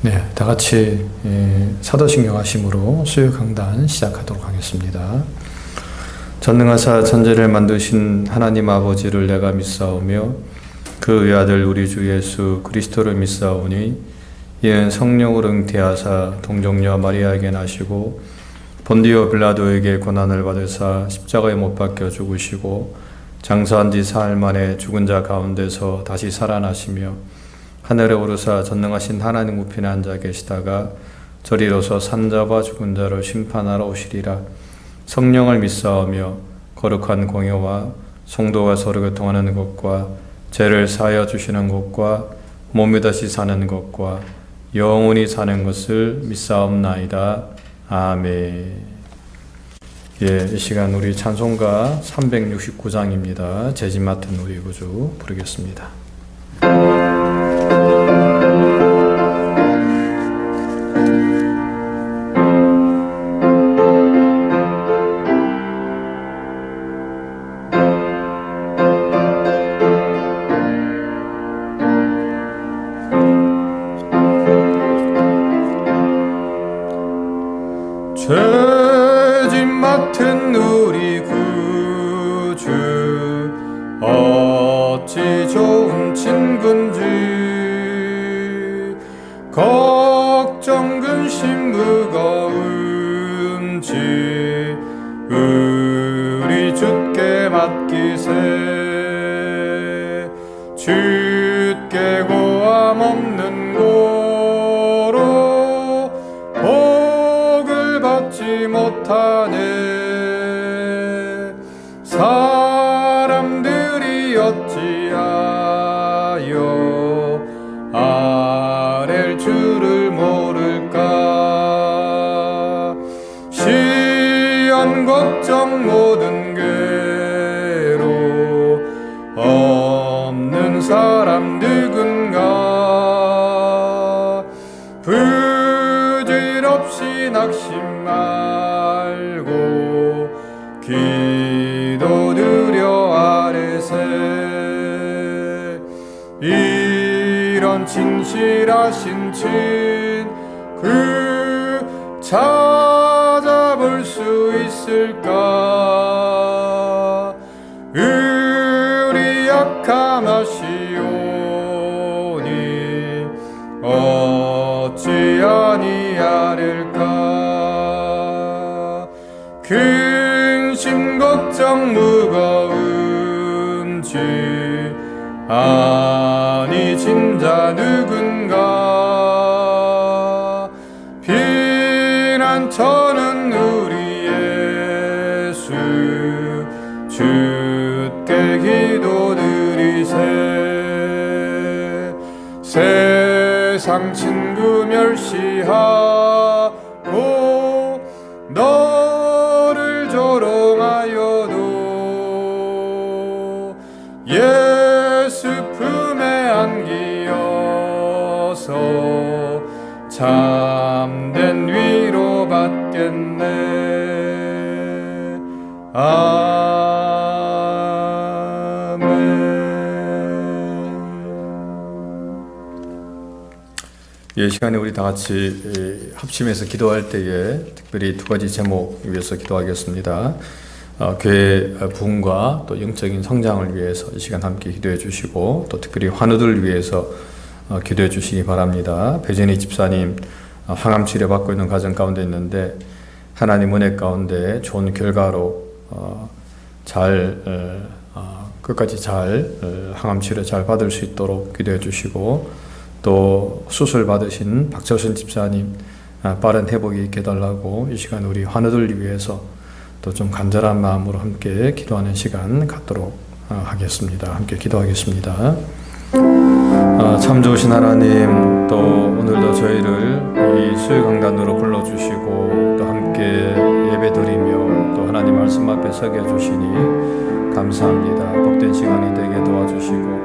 네, 다 같이 사도신경 하심으로 수요 강단 시작하도록 하겠습니다. 전능하사 천지를 만드신 하나님 아버지를 내가 믿사오며 그 외아들 우리 주 예수 그리스도를 믿사오니 이는 성령으로 잉태하사 동정녀 마리아에게 나시고 본디오 빌라도에게 고난을 받으사 십자가에 못 박혀 죽으시고 장사한 지 사흘 만에 죽은 자 가운데서 다시 살아나시며 하늘에 오르사 전능하신 하나님 우편에 앉아 계시다가 저리로서 산자와 죽은 자를 심판하러 오시리라. 성령을 믿사오며 거룩한 공예와 성도가 서로 교통하는 것과 죄를 사하여 주시는 것과 몸이 다시 사는 것과 영원히 사는 것을 믿사옵나이다. 아멘. 이 시간 우리 찬송가 369장입니다. 죄짐 맡은 우리 구주 부르겠습니다. 죄짐 맡은 우리 구주 어찌 좋은 친군지 걱정 근심 무거운지 우리 주께 맡기세. 주께 고함 없는 고로 복을 받지 못하네. 사람들이 어찌하여 아랠 줄을 모를까. 시험 걱정 모든 괴로 없는 사람 누군가. 부질없이 낙심 말고 기도드려 아뢰세. 이런 진실하신 친구 찾아볼 수 있을까. 우리 약함하시오니 어찌 아니하릴까. 근심 걱정 무거운지 아니 진자 누군가. 피난처는 우리 예수 주께 기도드리세. 세상 친구 멸시하고 너를 조롱하여도 예수 품에 안기어서 참된 위로 받겠네. 이 시간에 우리 다 같이 합심해서 기도할 때에 특별히 두 가지 제목 위해서 기도하겠습니다. 교회 부흥과 또 영적인 성장을 위해서 이 시간 함께 기도해 주시고, 또 특별히 환우들을 위해서 기도해 주시기 바랍니다. 배진희 집사님 항암 치료 받고 있는 가정 가운데 있는데 하나님 은혜 가운데 좋은 결과로 끝까지 잘 항암 치료 잘 받을 수 있도록 기도해 주시고, 또 수술 받으신 박철순 집사님 빠른 회복이 있게 해달라고 이 시간 우리 환우들 위해서 또 좀 간절한 마음으로 함께 기도하는 시간 갖도록 하겠습니다. 함께 기도하겠습니다. 참 좋으신 하나님, 또 오늘도 저희를 이 수요 강단으로 불러주시고 또 함께 예배드리며 또 하나님 말씀 앞에 서게 해주시니 감사합니다. 복된 시간이 되게 도와주시고,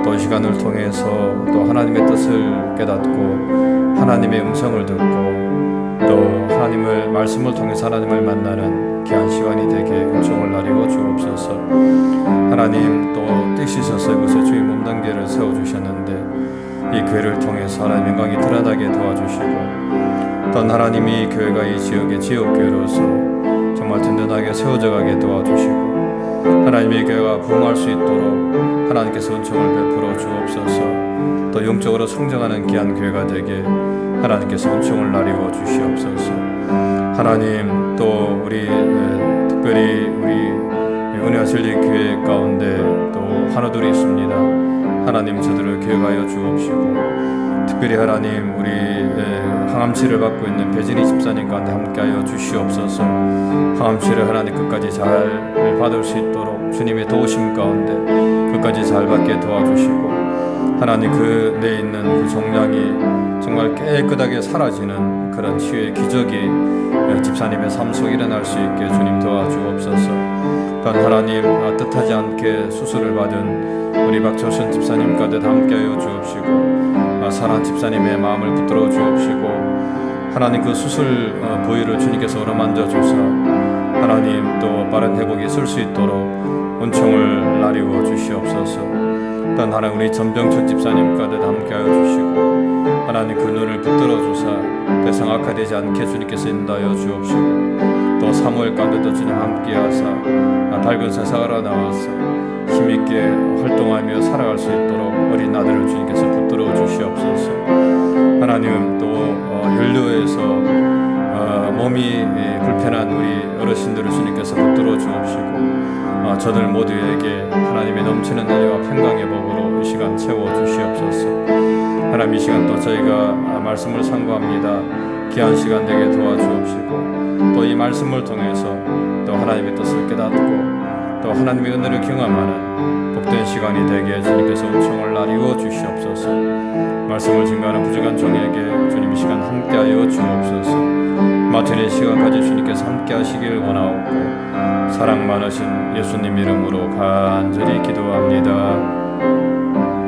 또 이 시간을 통해서 또 하나님의 뜻을 깨닫고 하나님의 음성을 듣고 또 하나님을 말씀을 통해서 하나님을 만나는 귀한 시간이 되게 은총을 나리고 주옵소서. 하나님 또 뜻이셔서 이곳에 주의 몸단계를 세워주셨는데 이 교회를 통해서 하나님의 영광이 드러나게 도와주시고, 또한 하나님이 이 교회가 이 지역의 지역교회로서 정말 든든하게 세워져 가게 도와주시고, 하나님의 교회가 부흥할 수 있도록 하나님께서 은총을 베풀어 주옵소서. 또 영적으로 성장하는 귀한 교회가 되게 하나님께서 은총을 나리워 주시옵소서. 하나님, 또 우리 특별히 우리 은혜와 진리 교회 가운데 또 환우들이 있습니다. 하나님, 저들을 교육하여 주옵시고, 특별히 하나님 우리 항암치를 받고 있는 배진희 집사님 가운데 함께하여 주시옵소서. 항암치를 하나님 끝까지 잘 받을 수 있도록 주님의 도우심 가운데 끝까지 잘 받게 도와주시고, 하나님 그 내에 있는 그 종양이 정말 깨끗하게 사라지는 그런 치유의 기적이 집사님의 삶 속에 일어날 수 있게 주님 도와주옵소서. 또한 하나님, 뜻하지 않게 수술을 받은 우리 박철순 집사님 가운데 함께하여 주옵시고, 사랑 집사님의 마음을 붙들어 주옵시고, 하나님 그 수술 부위를 주님께서 어루만져 주사 하나님 또 빠른 회복이 있을 수 있도록 은총을 나리워 주시옵소서. 또한 하나님 우리 전병철 집사님 가운데 함께하여 주시고, 하나님 그 눈을 붙들어 주사 더 이상 악화되지 않게 주님께서 인도하여 주옵시고, 또 사무엘 가운데도 주님 함께하사 밝은 세상으로 나와서 힘있게 활동하며 살아갈 수 있도록 어린 아들을 주님께서 붙들어 주시옵소서. 하나님, 또 연료에서 몸이 불편한 우리 어르신들을 주님께서 붙들어 주옵시고, 저들 모두에게 하나님의 넘치는 은혜와 평강의 복으로 이 시간 채워 주시옵소서. 하나님, 이 시간 또 저희가 말씀을 상고합니다. 귀한 시간 되게 도와주옵시고, 또 이 말씀을 통해서 또 하나님의 뜻을 깨닫고 또 하나님의 은혜를 경험하는 복된 시간이 되게 주님께서 은총을 나리워 주시옵소서. 말씀을 증거하는 부족한 종에게 주님 이 시간 함께하여 주옵소서. 마치는 시간까지 주님께서 함께하시길 원하옵고, 사랑 많으신 예수님 이름으로 간절히 기도합니다.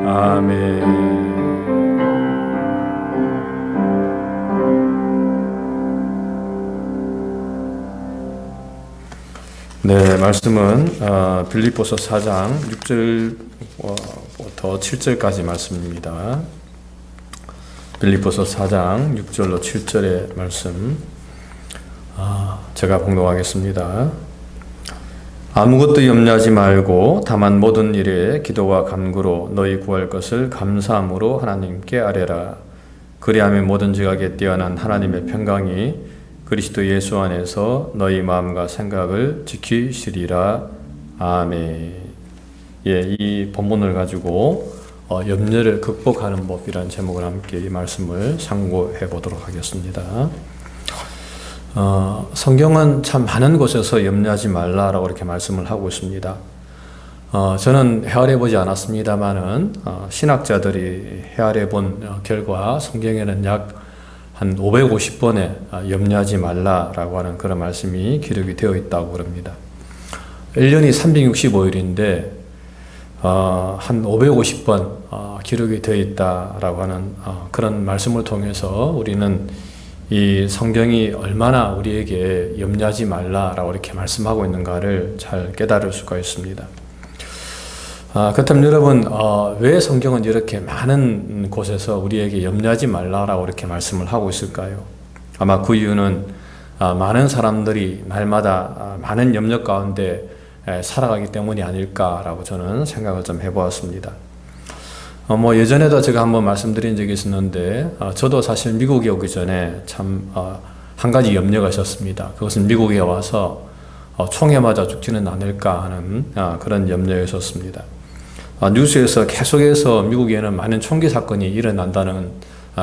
아멘. 네, 말씀은 빌립보서 4장 6절부터 7절까지 말씀입니다. 빌립보서 4장 6절로 7절의 말씀 제가 봉독하겠습니다. 아무것도 염려하지 말고 다만 모든 일에 기도와 간구로 너희 구할 것을 감사함으로 하나님께 아뢰라. 그리하면 모든 지각에 뛰어난 하나님의 평강이 그리스도 예수 안에서 너희 마음과 생각을 지키시리라. 아멘. 예, 이 본문을 가지고 염려를 극복하는 법이라는 제목을 함께 이 말씀을 상고해 보도록 하겠습니다. 성경은 참 많은 곳에서 염려하지 말라라고 이렇게 말씀을 하고 있습니다. 저는 헤아려 보지 않았습니다만은 신학자들이 헤아려 본 결과 성경에는 약 한 550번에 염려하지 말라라고 하는 그런 말씀이 기록이 되어 있다고 그럽니다. 1년이 365일인데 한 550번 기록이 되어 있다라고 하는 그런 말씀을 통해서 우리는 이 성경이 얼마나 우리에게 염려하지 말라라고 이렇게 말씀하고 있는가를 잘 깨달을 수가 있습니다. 그렇다면 여러분, 왜 성경은 이렇게 많은 곳에서 우리에게 염려하지 말라라고 이렇게 말씀을 하고 있을까요? 아마 그 이유는 많은 사람들이 날마다 많은 염려 가운데 살아가기 때문이 아닐까라고 저는 생각을 좀 해보았습니다. 예전에도 제가 한번 말씀드린 적이 있었는데, 저도 사실 미국에 오기 전에 참 한 가지 염려가 있었습니다. 그것은 미국에 와서 총에 맞아 죽지는 않을까 하는 그런 염려였었습니다. 뉴스에서 계속해서 미국에는 많은 총기 사건이 일어난다는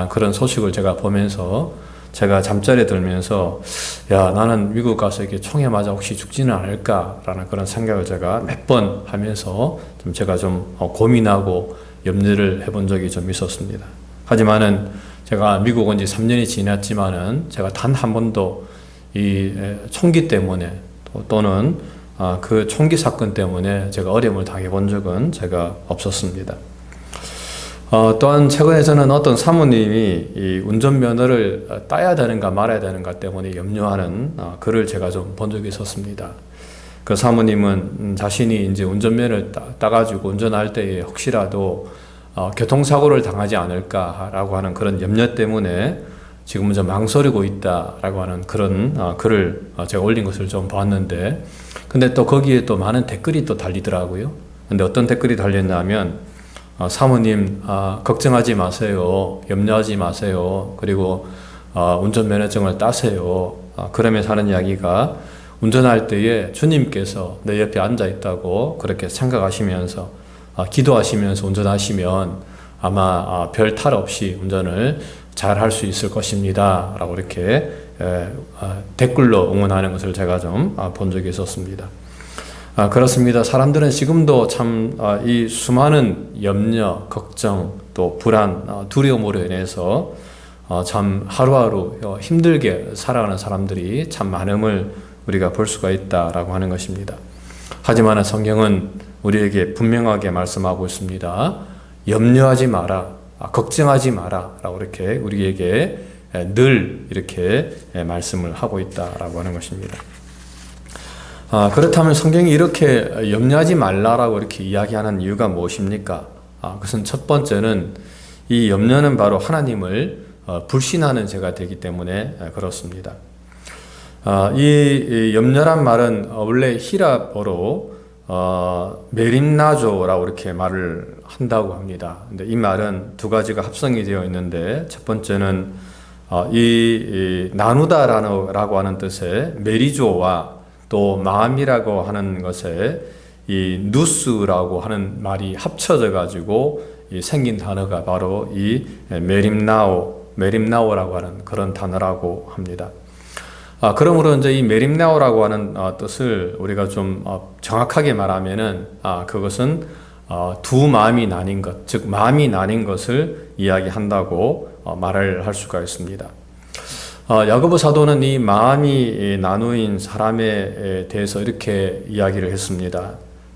그런 소식을 제가 보면서 제가 잠자리에 들면서 나는 미국 가서 이렇게 총에 맞아 혹시 죽지는 않을까라는 그런 생각을 제가 몇 번 하면서 좀 제가 좀 고민하고 염려를 해본 적이 좀 있었습니다. 하지만은 제가 미국 온 지 3년이 지났지만은 제가 단 한 번도 이 총기 때문에 또는 그 총기 사건 때문에 제가 어려움을 당해본 적은 제가 없었습니다. 또한 최근에 저는 어떤 사모님이 이 운전면허를 따야 되는가 말아야 되는가 때문에 염려하는 글을 제가 좀 본 적이 있었습니다. 그 사모님은 자신이 이제 운전면허를 따가지고 운전할 때에 혹시라도 교통사고를 당하지 않을까라고 하는 그런 염려 때문에 지금은 좀 망설이고 있다라고 하는 그런 글을 제가 올린 것을 좀 봤는데, 근데 또 거기에 또 많은 댓글이 또 달리더라고요. 근데 어떤 댓글이 달렸냐면, 사모님, 걱정하지 마세요. 염려하지 마세요. 그리고 운전면허증을 따세요. 그러면서 하는 이야기가, 운전할 때에 주님께서 내 옆에 앉아 있다고 그렇게 생각하시면서 기도하시면서 운전하시면 아마 별 탈 없이 운전을 잘 할 수 있을 것입니다 라고 이렇게 댓글로 응원하는 것을 제가 좀 본 적이 있었습니다. 그렇습니다. 사람들은 지금도 참 이 수많은 염려, 걱정, 또 불안, 두려움으로 인해서 참 하루하루 힘들게 살아가는 사람들이 참 많음을 우리가 볼 수가 있다라고 하는 것입니다. 하지만 성경은 우리에게 분명하게 말씀하고 있습니다. 염려하지 마라, 걱정하지 마라 라고 이렇게 우리에게 늘 이렇게 말씀을 하고 있다라고 하는 것입니다. 그렇다면 성경이 이렇게 염려하지 말라라고 이렇게 이야기하는 이유가 무엇입니까? 그것은 첫 번째는 이 염려는 바로 하나님을 불신하는 죄가 되기 때문에 그렇습니다. 이 염려란 말은 원래 히랍어로 메림나조라고 이렇게 말을 한다고 합니다. 근데 이 말은 두 가지가 합성이 되어 있는데, 첫 번째는 이 나누다라고 하는 뜻의 메리조와 또 마음이라고 하는 것에 이 누스라고 하는 말이 합쳐져 가지고 생긴 단어가 바로 이 메림나오라고 하는 그런 단어라고 합니다. 그러므로 이제 이 메림나오라고 하는 뜻을 우리가 좀 정확하게 말하면은 그것은 두 마음이 나뉜 것, 즉 마음이 나뉜 것을 이야기한다고 말을 할 수가 있습니다. 야고보 사도는 이 마음이 나누인 사람에 대해서 이렇게 이야기를 했습니다.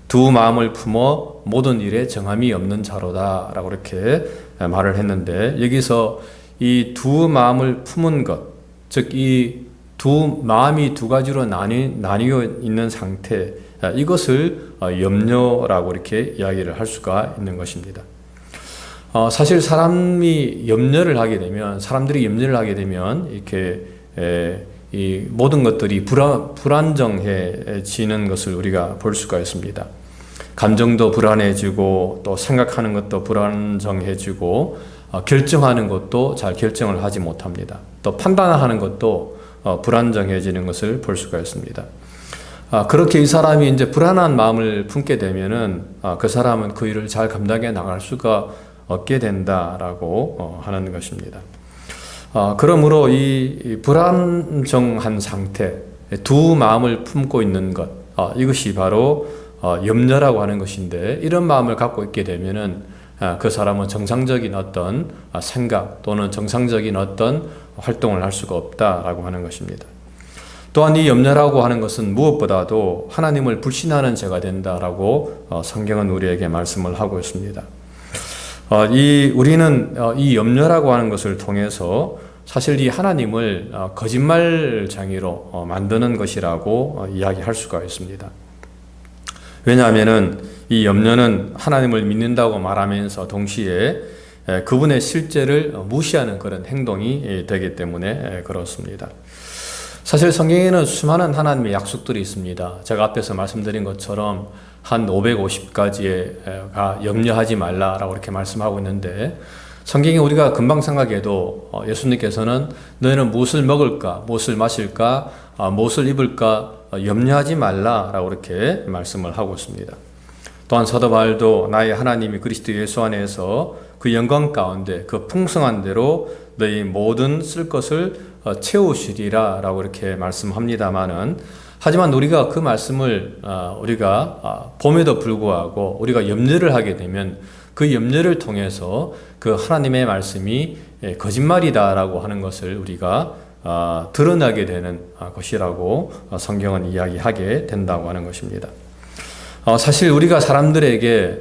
두 마음을 품어 모든 일에 정함이 없는 자로다 라고 이렇게 말을 했는데, 여기서 이 두 마음을 품은 것, 즉 이 두 마음이 두 가지로 나뉘어 있는 상태, 이것을 염려라고 이렇게 이야기를 할 수가 있는 것입니다. 사실 사람들이 염려를 하게 되면 이렇게 이 모든 것들이 불안정해지는 것을 우리가 볼 수가 있습니다. 감정도 불안해지고 또 생각하는 것도 불안정해지고 결정하는 것도 잘 결정을 하지 못합니다. 또 판단하는 것도 불안정해지는 것을 볼 수가 있습니다. 그렇게 이 사람이 이제 불안한 마음을 품게 되면은 그 사람은 그 일을 잘 감당해 나갈 수가 없게 된다라고 하는 것입니다. 그러므로 이 불안정한 상태, 두 마음을 품고 있는 것, 이것이 바로 염려라고 하는 것인데, 이런 마음을 갖고 있게 되면은 그 사람은 정상적인 어떤 생각 또는 정상적인 어떤 활동을 할 수가 없다라고 하는 것입니다. 또한 이 염려라고 하는 것은 무엇보다도 하나님을 불신하는 죄가 된다라고 성경은 우리에게 말씀을 하고 있습니다. 우리는 이 염려라고 하는 것을 통해서 사실 이 하나님을 거짓말쟁이로 만드는 것이라고 이야기할 수가 있습니다. 왜냐하면은 이 염려는 하나님을 믿는다고 말하면서 동시에 그분의 실제를 무시하는 그런 행동이 되기 때문에 그렇습니다. 사실 성경에는 수많은 하나님의 약속들이 있습니다. 제가 앞에서 말씀드린 것처럼 한 550가지가 염려하지 말라라고 이렇게 말씀하고 있는데, 성경에 우리가 금방 생각해도 예수님께서는 너희는 무엇을 먹을까, 무엇을 마실까, 무엇을 입을까 염려하지 말라라고 이렇게 말씀을 하고 있습니다. 또한 사도 바울도 나의 하나님이 그리스도 예수 안에서 그 영광 가운데 그 풍성한 대로 너희 모든 쓸 것을 채우시리라 라고 이렇게 말씀합니다마는, 하지만 우리가 그 말씀을 우리가 봄에도 불구하고 우리가 염려를 하게 되면 그 염려를 통해서 그 하나님의 말씀이 거짓말이다라고 하는 것을 우리가 드러나게 되는 것이라고 성경은 이야기하게 된다고 하는 것입니다. 사실 우리가 사람들에게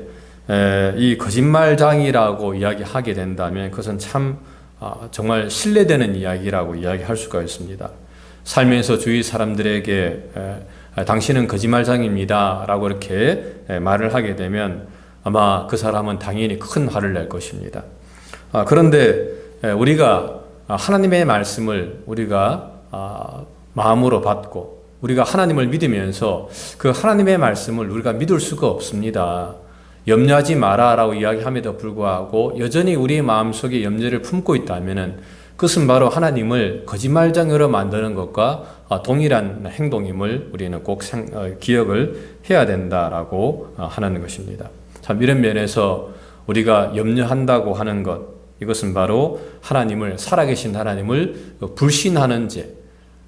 이 거짓말장이라고 이야기하게 된다면 그것은 참 정말 신뢰되는 이야기라고 이야기할 수가 있습니다. 살면서 주위 사람들에게 당신은 거짓말장입니다 라고 이렇게 말을 하게 되면 아마 그 사람은 당연히 큰 화를 낼 것입니다. 그런데 우리가 하나님의 말씀을 우리가 마음으로 받고 우리가 하나님을 믿으면서 그 하나님의 말씀을 우리가 믿을 수가 없습니다. 염려하지 마라라고 이야기함에도 불구하고 여전히 우리의 마음속에 염려를 품고 있다면 그것은 바로 하나님을 거짓말장으로 만드는 것과 동일한 행동임을 우리는 꼭 기억을 해야 된다라고 하는 것입니다. 참 이런 면에서 우리가 염려한다고 하는 것, 이것은 바로 하나님을, 살아계신 하나님을 불신하는 죄,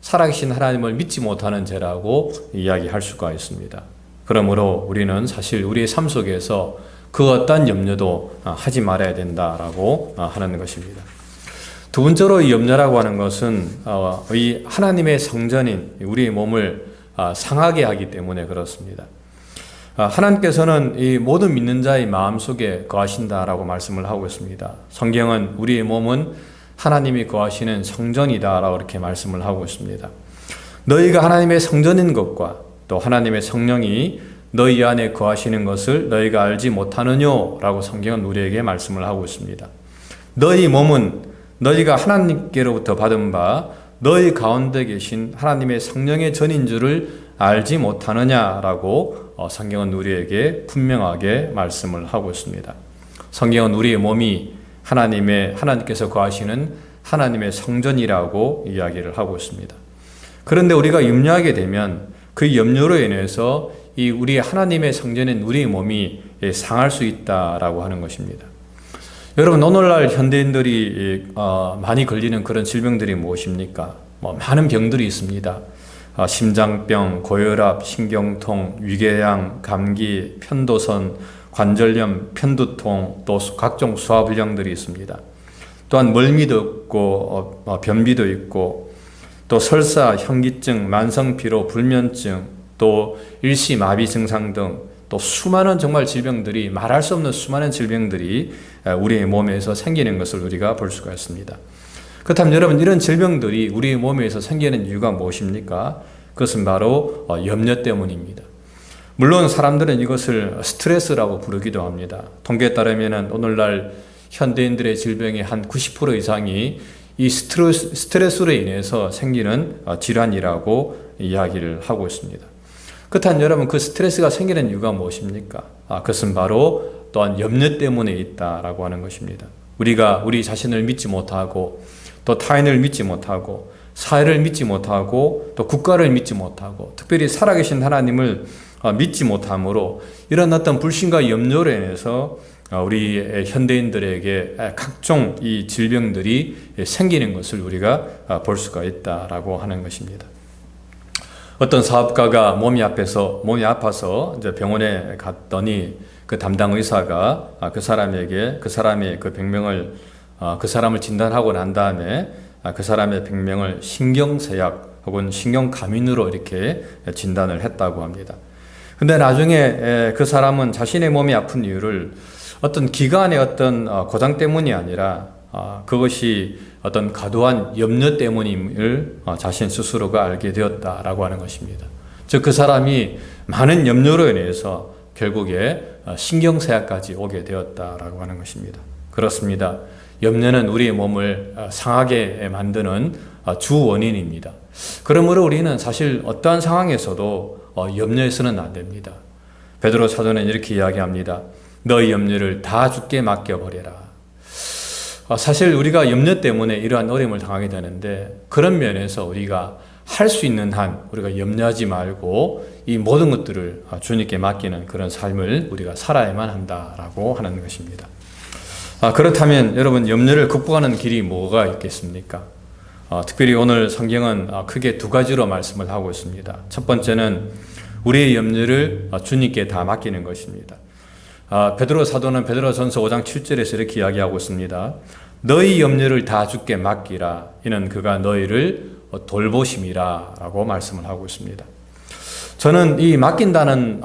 살아계신 하나님을 믿지 못하는 죄라고 이야기할 수가 있습니다. 그러므로 우리는 사실 우리의 삶 속에서 그 어떠한 염려도 하지 말아야 된다라고 하는 것입니다. 두 번째로 이 염려라고 하는 것은 이 하나님의 성전인 우리의 몸을 상하게 하기 때문에 그렇습니다. 하나님께서는 이 모든 믿는 자의 마음속에 거하신다라고 말씀을 하고 있습니다. 성경은 우리의 몸은 하나님이 거하시는 성전이다라고 이렇게 말씀을 하고 있습니다. 너희가 하나님의 성전인 것과 또 하나님의 성령이 너희 안에 거하시는 것을 너희가 알지 못하느냐라고 성경은 우리에게 말씀을 하고 있습니다. 너희 몸은 너희가 하나님께로부터 받은 바 너희 가운데 계신 하나님의 성령의 전인 줄을 알지 못하느냐라고 성경은 우리에게 분명하게 말씀을 하고 있습니다. 성경은 우리의 몸이 하나님께서 거하시는 하나님의 성전이라고 이야기를 하고 있습니다. 그런데 우리가 염려하게 되면 그 염려로 인해서 이 우리 하나님의 성전인 우리의 몸이 상할 수 있다라고 하는 것입니다. 여러분, 오늘날 현대인들이 많이 걸리는 그런 질병들이 무엇입니까? 많은 병들이 있습니다. 심장병, 고혈압, 신경통, 위궤양, 감기, 편도선, 관절염, 편두통, 또 각종 소화불량들이 있습니다. 또한 멀미도 있고 변비도 있고 또 설사, 현기증, 만성피로, 불면증, 또 일시마비 증상 등 또 수많은 정말 질병들이, 말할 수 없는 수많은 질병들이 우리의 몸에서 생기는 것을 우리가 볼 수가 있습니다. 그렇다면 여러분, 이런 질병들이 우리의 몸에서 생기는 이유가 무엇입니까? 그것은 바로 염려 때문입니다. 물론 사람들은 이것을 스트레스라고 부르기도 합니다. 통계에 따르면 오늘날 현대인들의 질병의 한 90% 이상이 이 스트레스로 인해서 생기는 질환이라고 이야기를 하고 있습니다. 그렇다면 여러분, 그 스트레스가 생기는 이유가 무엇입니까? 그것은 바로 또한 염려 때문에 있다라고 하는 것입니다. 우리가 우리 자신을 믿지 못하고 또 타인을 믿지 못하고 사회를 믿지 못하고 또 국가를 믿지 못하고 특별히 살아계신 하나님을 믿지 못함으로 이런 어떤 불신과 염려로 인해서 우리 현대인들에게 각종 이 질병들이 생기는 것을 우리가 볼 수가 있다라고 하는 것입니다. 어떤 사업가가 몸이 아파서 이제 병원에 갔더니 그 담당 의사가 그 사람의 그 병명을 그 사람을 진단하고 난 다음에 그 사람의 병명을 신경쇠약 혹은 신경감인으로 이렇게 진단을 했다고 합니다. 근데 나중에 그 사람은 자신의 몸이 아픈 이유를 어떤 기관의 어떤 고장 때문이 아니라 그것이 어떤 과도한 염려 때문임을 자신 스스로가 알게 되었다라고 하는 것입니다. 즉 그 사람이 많은 염려로 인해서 결국에 신경쇠약까지 오게 되었다라고 하는 것입니다. 그렇습니다. 염려는 우리의 몸을 상하게 만드는 주 원인입니다. 그러므로 우리는 사실 어떠한 상황에서도 염려해서는 안 됩니다. 베드로 사도는 이렇게 이야기합니다. 너희 염려를 다 주께 맡겨버려라. 사실 우리가 염려 때문에 이러한 어려움을 당하게 되는데 그런 면에서 우리가 할 수 있는 한 우리가 염려하지 말고 이 모든 것들을 주님께 맡기는 그런 삶을 우리가 살아야만 한다라고 하는 것입니다. 그렇다면 여러분, 염려를 극복하는 길이 뭐가 있겠습니까? 특별히 오늘 성경은 크게 두 가지로 말씀을 하고 있습니다. 첫 번째는 우리의 염려를 주님께 다 맡기는 것입니다. 베드로 사도는 베드로전서 5장 7절에서 이렇게 이야기하고 있습니다. 너희 염려를 다 주께 맡기라. 이는 그가 너희를 돌보심이라 라고 말씀을 하고 있습니다. 저는 이 맡긴다는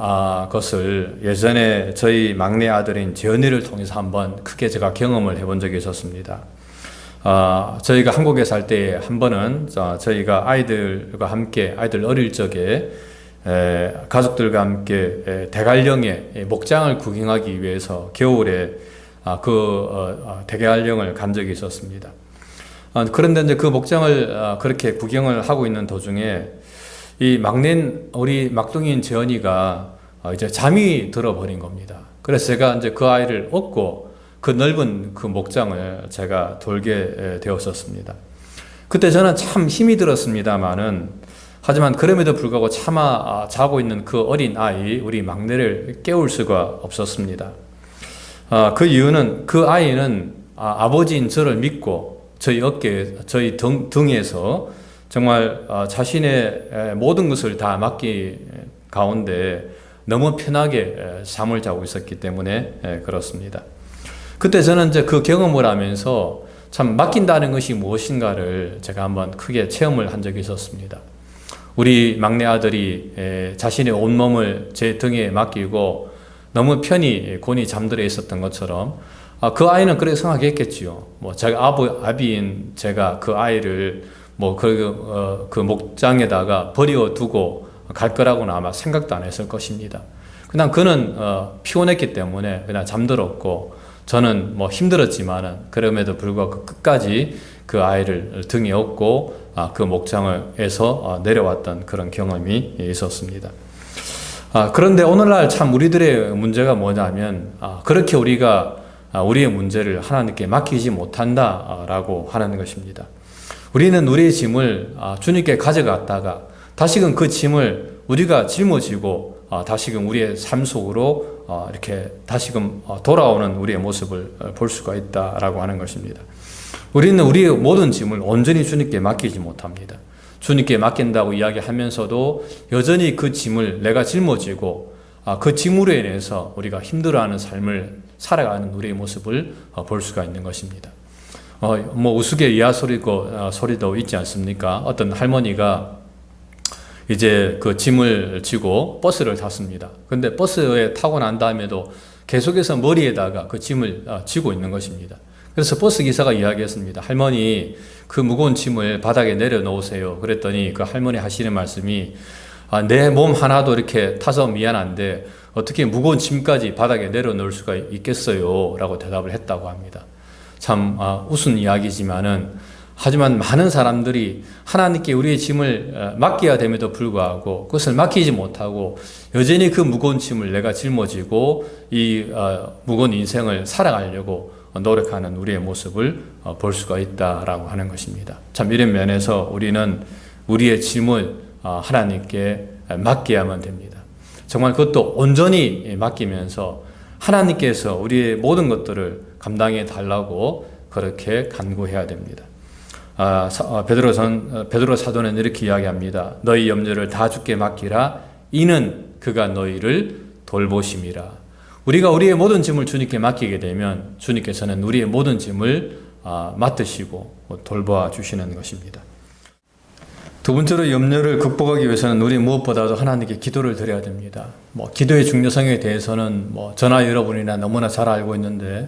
것을 예전에 저희 막내 아들인 재현이를 통해서 한번 크게 제가 경험을 해본 적이 있었습니다. 저희가 한국에 살 때 한 번은 저희가 아이들과 함께 아이들 어릴 적에 가족들과 함께 대관령의 목장을 구경하기 위해서 겨울에 대관령을 간 적이 있었습니다. 그런데 이제 그 목장을 그렇게 구경을 하고 있는 도중에 이 막내인 우리 막둥이인 재현이가 이제 잠이 들어버린 겁니다. 그래서 제가 이제 그 아이를 업고 그 넓은 그 목장을 제가 돌게 되었었습니다. 그때 저는 참 힘이 들었습니다만은 하지만 그럼에도 불구하고 차마 자고 있는 그 어린 아이, 우리 막내를 깨울 수가 없었습니다. 그 이유는 그 아이는 아버지인 저를 믿고 저희 어깨, 저희 등에서 정말 자신의 모든 것을 다 맡기 가운데 너무 편하게 잠을 자고 있었기 때문에 그렇습니다. 그때 저는 이제 그 경험을 하면서 참 맡긴다는 것이 무엇인가를 제가 한번 크게 체험을 한 적이 있었습니다. 우리 막내 아들이 자신의 온몸을 제 등에 맡기고 너무 편히 곤히 잠들어 있었던 것처럼 그 아이는 그렇게 생각했겠지요. 제가 아비인 제가 그 아이를 그 목장에다가 버려두고 갈 거라고는 아마 생각도 안 했을 것입니다. 그냥 그는 피곤했기 때문에 그냥 잠들었고 저는 힘들었지만은 그럼에도 불구하고 끝까지 그 아이를 등에 업고 그 목장에서 내려왔던 그런 경험이 있었습니다. 그런데 오늘날 참 우리들의 문제가 뭐냐면 그렇게 우리가 우리의 문제를 하나님께 맡기지 못한다라고 하는 것입니다. 우리는 우리의 짐을 주님께 가져갔다가 다시금 그 짐을 우리가 짊어지고 다시금 우리의 삶 속으로 이렇게 다시금 돌아오는 우리의 모습을 볼 수가 있다라고 하는 것입니다. 우리는 우리의 모든 짐을 온전히 주님께 맡기지 못합니다. 주님께 맡긴다고 이야기하면서도 여전히 그 짐을 내가 짊어지고 그 짐으로 인해서 우리가 힘들어하는 삶을 살아가는 우리의 모습을 볼 수가 있는 것입니다. 우스갯이야 소리도 있지 않습니까? 어떤 할머니가 이제 그 짐을 지고 버스를 탔습니다. 근데 버스에 타고 난 다음에도 계속해서 머리에다가 그 짐을 지고 있는 것입니다. 그래서 버스 기사가 이야기했습니다. 할머니, 그 무거운 짐을 바닥에 내려놓으세요. 그랬더니 그 할머니 하시는 말씀이 내 몸 하나도 이렇게 타서 미안한데 어떻게 무거운 짐까지 바닥에 내려놓을 수가 있겠어요? 라고 대답을 했다고 합니다. 참 웃은 이야기지만은 하지만 많은 사람들이 하나님께 우리의 짐을 맡겨야 됨에도 불구하고 그것을 맡기지 못하고 여전히 그 무거운 짐을 내가 짊어지고 이 무거운 인생을 살아가려고 노력하는 우리의 모습을 볼 수가 있다라고 하는 것입니다. 참 이런 면에서 우리는 우리의 짐을 하나님께 맡겨야만 됩니다. 정말 그것도 온전히 맡기면서 하나님께서 우리의 모든 것들을 감당해 달라고 그렇게 간구해야 됩니다. 베드로 사도는 이렇게 이야기합니다. 너희 염려를 다 주께 맡기라. 이는 그가 너희를 돌보심이라. 우리가 우리의 모든 짐을 주님께 맡기게 되면 주님께서는 우리의 모든 짐을 맡으시고 돌보아 주시는 것입니다. 두 번째로 염려를 극복하기 위해서는 우리 무엇보다도 하나님께 기도를 드려야 됩니다. 기도의 중요성에 대해서는 저나 여러분이나 너무나 잘 알고 있는데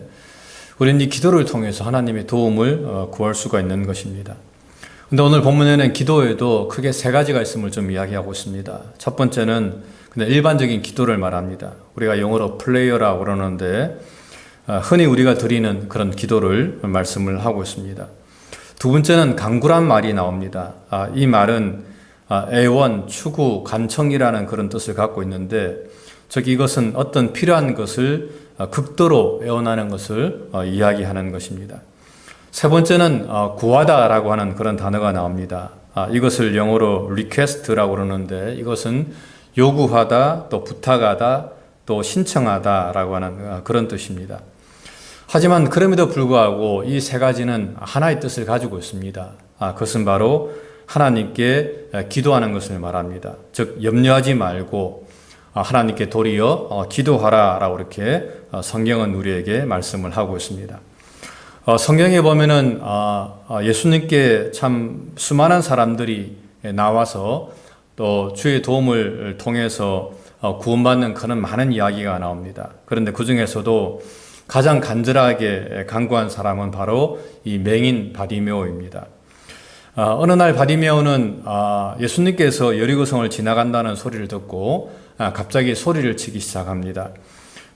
우리는 이 기도를 통해서 하나님의 도움을 구할 수가 있는 것입니다. 근데 오늘 본문에는 기도에도 크게 세 가지가 있음을 좀 이야기하고 있습니다. 첫 번째는 그냥 일반적인 기도를 말합니다. 우리가 영어로 프레이어라고 그러는데 흔히 우리가 드리는 그런 기도를 말씀을 하고 있습니다. 두 번째는 간구란 말이 나옵니다. 이 말은 애원, 추구, 간청이라는 그런 뜻을 갖고 있는데 이것은 어떤 필요한 것을 극도로 애원하는 것을 이야기하는 것입니다. 세 번째는 구하다라고 하는 그런 단어가 나옵니다. 이것을 영어로 request라고 그러는데 이것은 요구하다, 또 부탁하다, 또 신청하다라고 하는 그런 뜻입니다. 하지만 그럼에도 불구하고 이 세 가지는 하나의 뜻을 가지고 있습니다. 그것은 바로 하나님께 기도하는 것을 말합니다. 즉 염려하지 말고 하나님께 도리어 기도하라라고 이렇게 성경은 우리에게 말씀을 하고 있습니다. 성경에 보면은 예수님께 참 수많은 사람들이 나와서 또 주의 도움을 통해서 구원받는 그런 많은 이야기가 나옵니다. 그런데 그 중에서도 가장 간절하게 간구한 사람은 바로 이 맹인 바디메오입니다. 어느 날 바디메오는 예수님께서 여리고성을 지나간다는 소리를 듣고 갑자기 소리를 치기 시작합니다.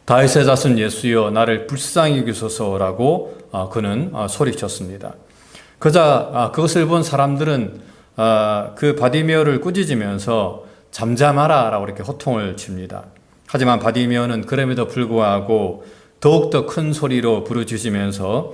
다윗의 자손 예수여 나를 불쌍히 여기소서라고 그는 소리쳤습니다. 그것을 본 사람들은 그 바디메오를 꾸짖으면서 잠잠하라 라고 이렇게 호통을 칩니다. 하지만 바디메오는 그럼에도 불구하고 더욱더 큰 소리로 부르짖으면서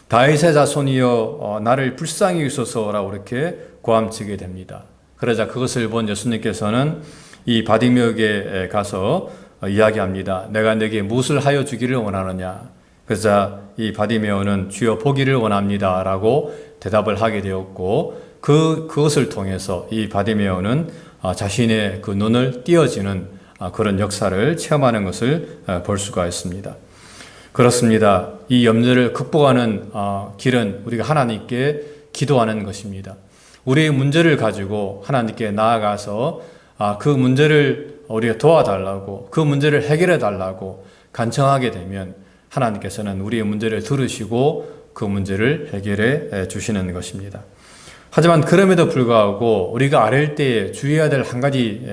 다윗의 자손이여 나를 불쌍히 여기소서라고 이렇게 고함치게 됩니다. 그러자 그것을 본 예수님께서는 이 바디메오에게 가서 이야기합니다. 내가 내게 무엇을 하여 주기를 원하느냐. 그러자 이 바디메오는 주여 보기를 원합니다 라고 대답을 하게 되었고 그것을 통해서 이 바디메오는 자신의 그 눈을 띄어지는 그런 역사를 체험하는 것을 볼 수가 있습니다. 그렇습니다. 이 염려를 극복하는 길은 우리가 하나님께 기도하는 것입니다. 우리의 문제를 가지고 하나님께 나아가서 그 문제를 우리가 도와달라고 그 문제를 해결해 달라고 간청하게 되면 하나님께서는 우리의 문제를 들으시고 그 문제를 해결해 주시는 것입니다. 하지만 그럼에도 불구하고 우리가 아랠 때에 주의해야 될 한 가지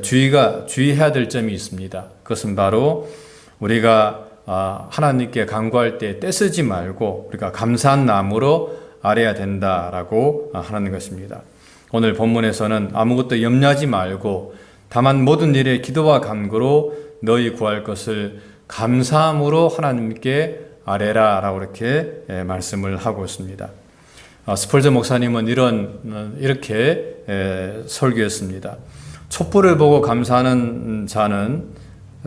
주의해야 될 점이 있습니다. 그것은 바로 우리가 하나님께 간구할 때 떼쓰지 말고 우리가 감사한 마음으로 아뢰야 된다라고 하는 것입니다. 오늘 본문에서는 아무것도 염려하지 말고 다만 모든 일에 기도와 간구로 너희 구할 것을 감사함으로 하나님께 아뢰라 라고 이렇게 말씀을 하고 있습니다. 스펄전 목사님은 이렇게 설교했습니다. 촛불을 보고 감사하는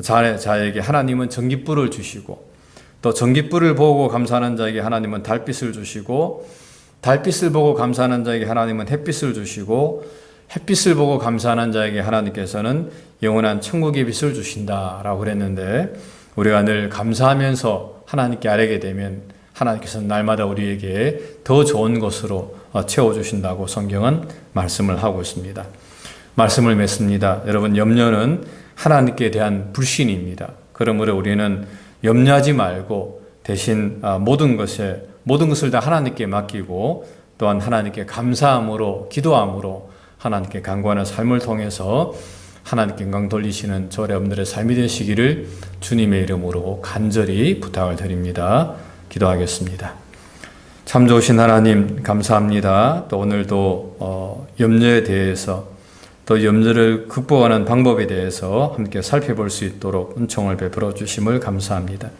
자에게 하나님은 전깃불을 주시고 또 전깃불을 보고 감사하는 자에게 하나님은 달빛을 주시고 달빛을 보고 감사하는 자에게 하나님은 햇빛을 주시고 햇빛을 보고 감사하는 자에게 하나님께서는 영원한 천국의 빛을 주신다라고 그랬는데 우리가 늘 감사하면서 하나님께 아뢰게 되면 하나님께서는 날마다 우리에게 더 좋은 것으로 채워주신다고 성경은 말씀을 하고 있습니다. 말씀을 맺습니다. 여러분, 염려는 하나님께 대한 불신입니다. 그러므로 우리는 염려하지 말고 대신 모든 것을 다 하나님께 맡기고 또한 하나님께 감사함으로 기도함으로 하나님께 간구하는 삶을 통해서 하나님께 영광 돌리시는 저와 여러분들의 삶이 되시기를 주님의 이름으로 간절히 부탁을 드립니다. 기도하겠습니다. 참 좋으신 하나님 감사합니다. 또 오늘도 염려에 대해서 또 염려를 극복하는 방법에 대해서 함께 살펴볼 수 있도록 은총을 베풀어 주심을 감사합니다.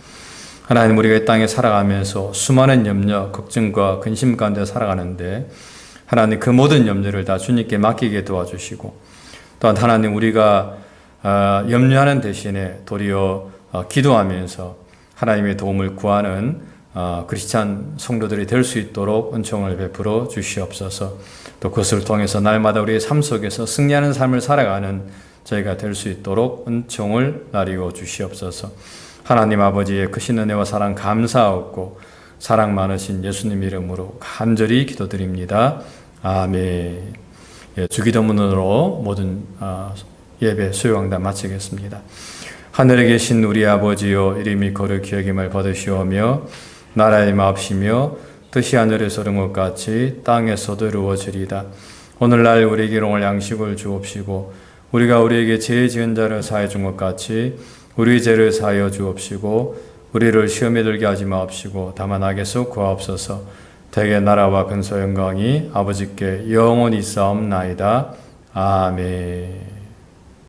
하나님, 우리가 이 땅에 살아가면서 수많은 염려, 걱정과 근심 가운데 살아가는데 하나님 그 모든 염려를 다 주님께 맡기게 도와주시고 또한 하나님 우리가 염려하는 대신에 도리어 기도하면서 하나님의 도움을 구하는 크리스찬 성도들이 될 수 있도록 은총을 베풀어 주시옵소서. 또 그것을 통해서 날마다 우리의 삶 속에서 승리하는 삶을 살아가는 저희가 될 수 있도록 은총을 나리워 주시옵소서. 하나님 아버지의 크신 은혜와 사랑 감사하고 사랑 많으신 예수님 이름으로 간절히 기도드립니다. 아멘. 주기도문으로 모든 예배 수요강단 마치겠습니다. 하늘에 계신 우리 아버지여, 이름이 거룩히 여김을 받으시오며 나라의 마옵시며 뜻이 하늘에서 이룬 것 같이 땅에서도 이루어지리다. 오늘날 우리에게 일용할 양식을 주옵시고 우리가 우리에게 죄 지은 자를 사해 준 것 같이 우리 죄를 사하여 주옵시고 우리를 시험에 들게 하지 마옵시고 다만 악에서 구하옵소서. 대개 나라와 근소 영광이 아버지께 영원히 있사옵나이다. 아멘.